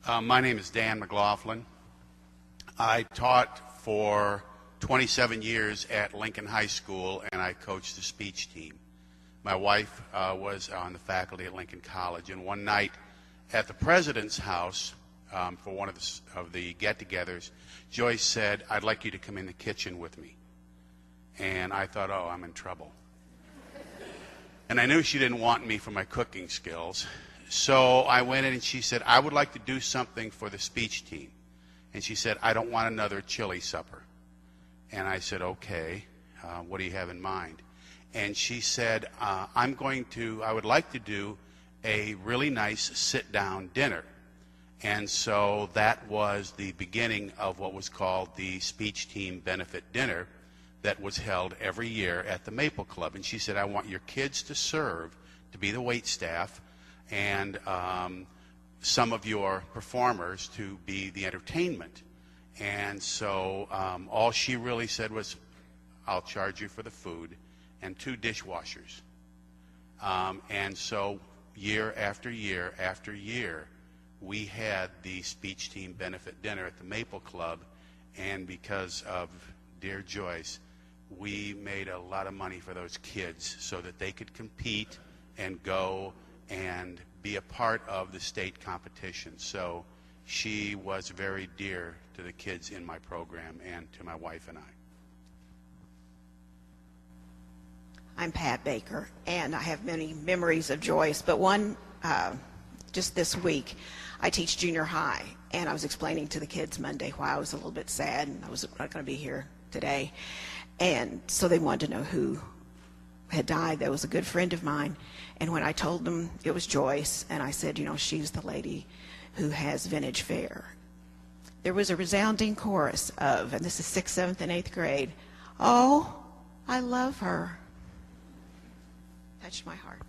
My name is Dan McLaughlin. I taught for 27 years at Lincoln High School, and I coached the speech team. My wife was on the faculty at Lincoln College, and one night at the president's house for one of the get-togethers, Joyce said, "I'd like you to come in the kitchen with me." And I thought, oh, I'm in trouble. And I knew she didn't want me for my cooking skills. So I went in and she said, "I would like to do something for the speech team." And she said, "I don't want another chili supper." And I said, "Okay, what do you have in mind?" And she said, I would like to do a really nice sit-down dinner. And so that was the beginning of what was called the Speech Team Benefit Dinner that was held every year at the Maple Club. And she said, "I want your kids to serve, to be the wait staff, and some of your performers to be the entertainment." And so all she really said was, "I'll charge you for the food and 2 dishwashers." And so year after year after year, we had the Speech Team Benefit Dinner at the Maple Club, and because of dear Joyce, we made a lot of money for those kids so that they could compete and go and be a part of the state competition. So she was very dear to the kids in my program and to my wife and I. I'm Pat Baker, and I have many memories of Joyce, but one just this week. I teach junior high, and I was explaining to the kids Monday why I was a little bit sad and I was not going to be here today. And so they wanted to know who had died. That was a good friend of mine. And when I told them it was Joyce, and I said, she's the lady who has Vintage Fair, there was a resounding chorus of, and this is 6th, 7th, and 8th grade, "Oh, I love her." Touched my heart.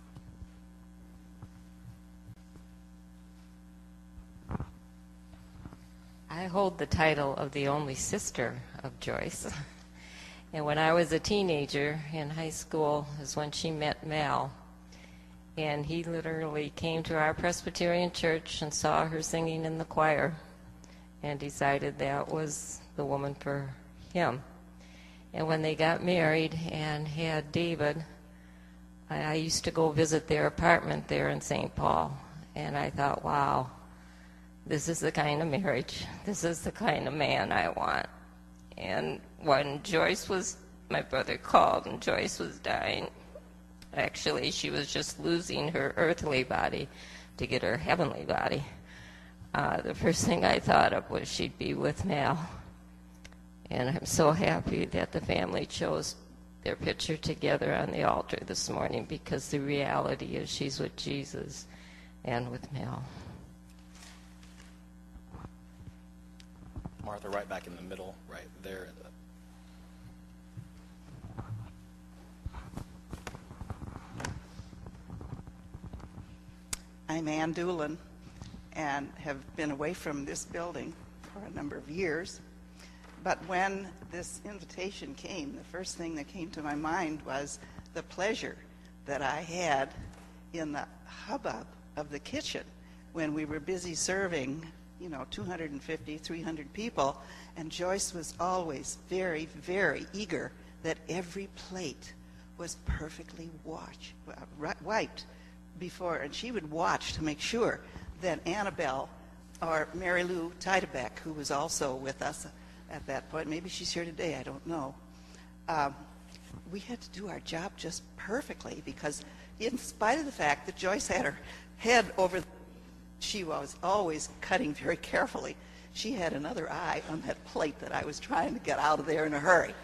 I hold the title of the only sister of Joyce. And when I was a teenager in high school is when she met Mal. And he literally came to our Presbyterian church and saw her singing in the choir and decided that was the woman for him. And when they got married and had David, I used to go visit their apartment there in St. Paul. And I thought, wow, this is the kind of marriage, this is the kind of man I want. And when my brother called and Joyce was dying, actually she was just losing her earthly body to get her heavenly body. The first thing I thought of was she'd be with Mal. And I'm so happy that the family chose their picture together on the altar this morning, because the reality is she's with Jesus and with Mal. Martha, right back in the middle, right there. I'm Ann Doolin and have been away from this building for a number of years. But when this invitation came, the first thing that came to my mind was the pleasure that I had in the hubbub of the kitchen when we were busy serving 250, 300 people, and Joyce was always very, very eager that every plate was perfectly wiped before, and she would watch to make sure that Annabelle or Mary Lou Teidebeck, who was also with us at that point, maybe she's here today, I don't know, we had to do our job just perfectly, because in spite of the fact that Joyce had her head over, she was always cutting very carefully. She had another eye on that plate that I was trying to get out of there in a hurry.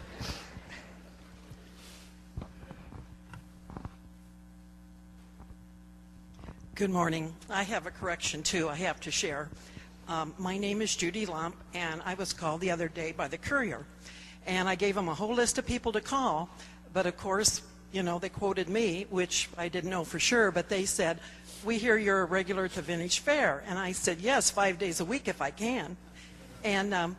Good morning. I have a correction too I have to share. My name is Judy Lump, and I was called the other day by the courier, and I gave them a whole list of people to call, but of course, they quoted me, which I didn't know for sure, but they said, "We hear you're a regular at the Vintage Fair." And I said, "Yes, 5 days a week if I can." And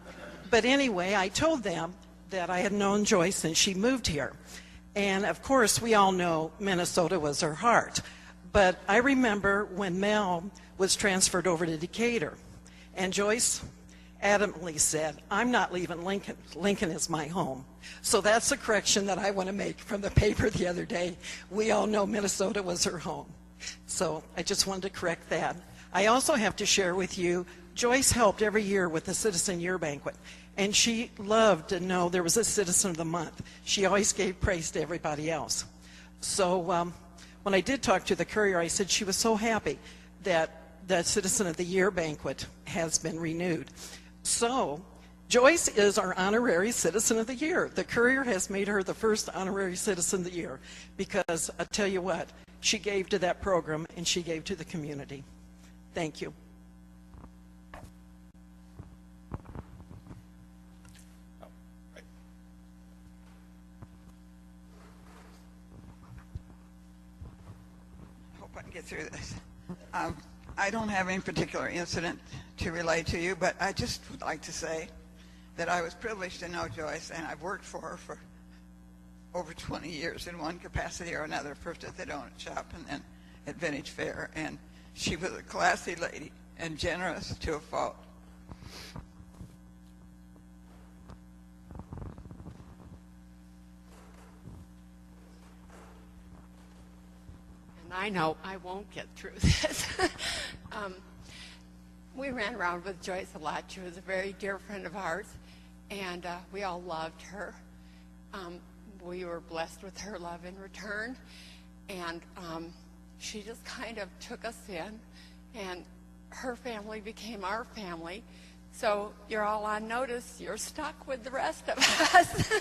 but anyway, I told them that I had known Joyce since she moved here. And of course, we all know Minnesota was her heart. But I remember when Mel was transferred over to Decatur, And Joyce adamantly said, I'm not leaving Lincoln. Lincoln is my home. So that's a correction that I want to make from the paper the other day. We all know Minnesota was her home. So I just wanted to correct that. I also have to share with you, Joyce helped every year with the Citizen Year Banquet. And she loved to know there was a Citizen of the Month. She always gave praise to everybody else. So when I did talk to the Courier, I said she was so happy that the Citizen of the Year Banquet has been renewed. So Joyce is our honorary Citizen of the Year. The Courier has made her the first honorary Citizen of the Year because, I tell you what, she gave to that program and she gave to the community. Thank you. Oh, right. I hope I can get through this. I don't have any particular incident to relate to you, but I just would like to say that I was privileged to know Joyce, and I've worked for her for over 20 years in one capacity or another, first at the donut shop and then at Vintage Fair, and she was a classy lady and generous to a fault. And I know I won't get through this. We ran around with Joyce a lot. She was a very dear friend of ours, and we all loved her. We were blessed with her love in return, and she just kind of took us in, and her family became our family. So you're all on notice. You're stuck with the rest of us.